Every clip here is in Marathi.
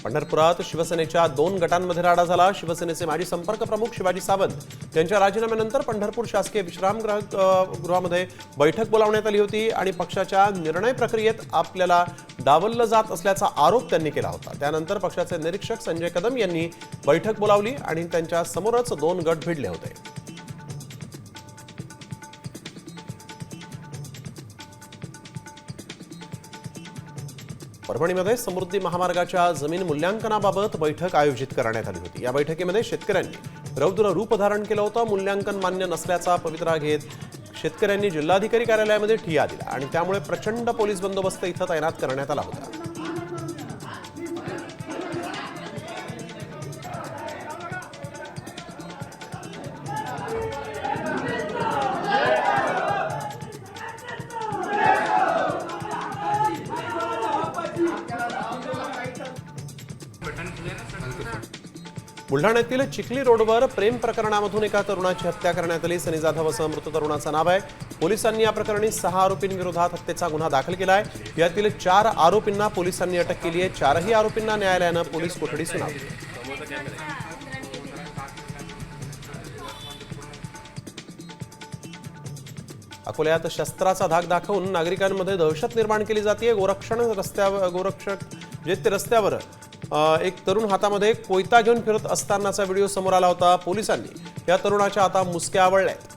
पंढरपुरात शिवसेनेच्या 2 गटांमध्ये राडा झाला। शिवसेनेचे माजी संपर्क प्रमुख शिवाजी सावंत यांच्या राजीनाम्यानंतर पंढरपूर शासकीय विश्रामगृहामध्ये बैठक बोलावण्यात आली होती आणि पक्षाच्या निर्णय प्रक्रियेत आपल्याला डावललं जात असल्याचा आरोप त्यांनी केला होता। त्यानंतर पक्षाचे निरीक्षक संजय कदम यांनी बैठक बोलावली आणि त्यांच्या समोरच 2 गट भिडले होते। परभणीमध्ये समृद्धी महामार्गाच्या जमीन मूल्यांकनाबाबत बैठक आयोजित करण्यात आली होती। या बैठकीमध्ये शेतकऱ्यांनी रौद्र रूप धारण केलं होतं। मूल्यांकन मान्य नसल्याचा पवित्रा घेत शेतकऱ्यांनी जिल्हाधिकारी कार्यालयामध्ये ठिय्या दिला आणि त्यामुळे प्रचंड पोलीस बंदोबस्त इथं तैनात करण्यात आला होता। बुलढाण्यातील चिखली रोडवर प्रेम प्रकरणामधून एका तरुणाची हत्या करण्यात आली। सनी जाधव असं मृत तरुणाचं नाव आहे। पोलिसांनी या प्रकरणी 6 आरोपींविरोधात हत्येचा गुन्हा दाखल केला आहे। यातील 4 आरोपींना पोलिसांनी अटक केली आहे। 4ही आरोपींना न्यायालयानं पोलीस कोठडी सुनावली। अकोल्यात शस्त्राचा धाक दाखवून नागरिकांमध्ये दहशत निर्माण केली जाते। गोरक्षक रस्त्यावर एक तरुण हातामध्ये कोयता घेऊन फिरत असतानाचा व्हिडिओ समोर आला होता। पोलिसांनी या तरुणाच्या आता मुसक्या आवळल्यात।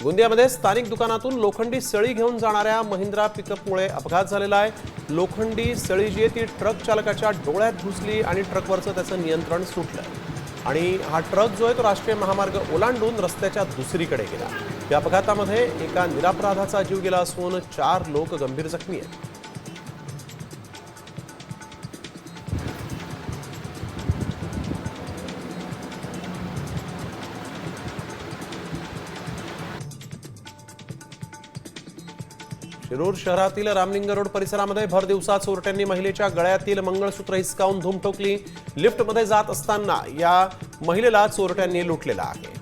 गोंदियामध्ये स्थानिक दुकानातून लोखंडी सळी घेऊन जाणाऱ्या महिंद्रा पिकअपमुळे अपघात झालेला आहे। लोखंडी सळी जी आहे ती ट्रक चालकाच्या डोळ्यात घुसली आणि ट्रकवरचं त्याचं नियंत्रण सुटलं आणि हा ट्रक जो आहे तो राष्ट्रीय महामार्ग ओलांडून रस्त्याच्या दुसरीकडे गेला। या अपघातामध्ये एका निरपराधाचा जीव गेला असून 4 लोक गंभीर जखमी आहेत। शिरूर शहरातील रामलिंग रोड परिसरामध्ये भर दिवसा चोरट्यांनी महिलेच्या गळ्यातील मंगळसूत्र हिसकावून धूम ठोकली। लिफ्टमध्ये जात असताना या महिलेला चोरट्यांनी लुटलेला आहे।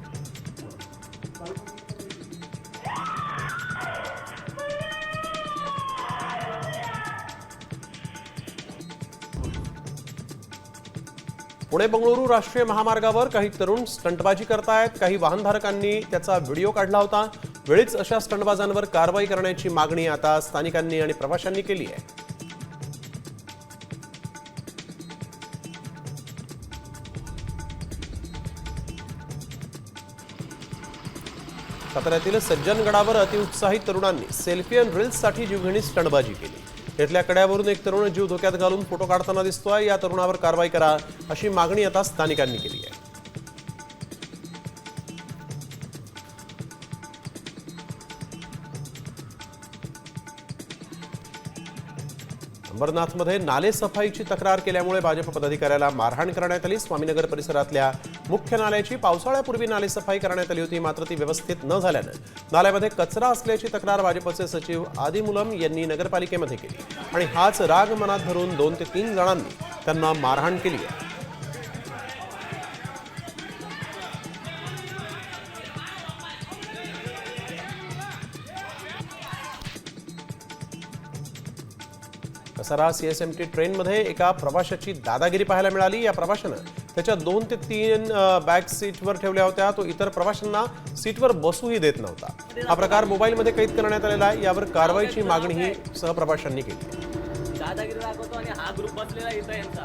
पुणे बंगळुरू राष्ट्रीय महामार्गावर काही तरुण स्टंटबाजी करतायत। काही वाहनधारकांनी त्याचा व्हिडिओ काढला होता। वेळीच अशा स्टंटबाजांवर कारवाई करण्याची मागणी आता स्थानिकांनी आणि प्रवाशांनी केली आहे। साताऱ्यातील सज्जनगडावर अतिउत्साहित तरुणांनी सेल्फी अँड रील्ससाठी जीवघेणी स्टंटबाजी केली। इथल्या कड्यावरून एक तरुण जीव धोक्यात घालून फोटो काढताना दिसतोय। या तरुणावर कारवाई करा अशी मागणी आता स्थानिकांनी केली आहे। अंबरनाथमध्ये नाले सफाईची तक्रार केल्यामुळे भाजप पदाधिकाऱ्याला मारहाण करण्यात आली। स्वामीनगर परिसरातल्या मुख्य नाल्याची पावसाळ्यापूर्वी नालेसफाई करण्यात आली होती, मात्र ती व्यवस्थित न झाल्यानं नाल्यामध्ये कचरा असल्याची तक्रार भाजपचे सचिव आदिमुलम यांनी नगरपालिकेमध्ये केली आणि हाच राग मनात धरून 2 ते 3 जणांनी त्यांना मारहाण केली आहे। कसारा सीएसएमटी ट्रेनमध्ये एका प्रवाशाची दादागिरी पाहायला मिळाली। या प्रवाशानं त्याच्या 2 ते 3 बॅग सीटवर ठेवल्या होत्या। तो इतर प्रवाशांना सीटवर बसूही देत नव्हता। हा प्रकार मोबाईलमध्ये कैद करण्यात आलेला आहे। यावर कारवाईची मागणीही सहप्रवाशांनी केली। दादागिरी दाखवतो आणि हा ग्रुप बसलेला इथं यांचा।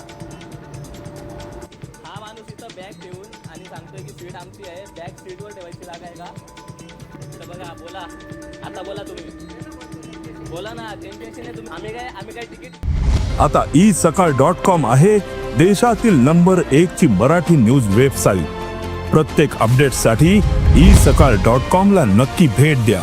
हा माणूस इथं बॅग ठेवून आणि सांगतोय की सीट आमची आहे, बॅग सीटवर ठेवायची जागा आहे का? तर बघा, बोला आता, बोला तुम्ही, बोला ना, टेन्शन आहे तुम्ही। आम्ही काय तिकीट। आता isakal.com आहे देशातील नंबर 1 ची मराठी न्यूज वेबसाईट। प्रत्येक अपडेटसाठी isakal.com ला नक्की भेट द्या।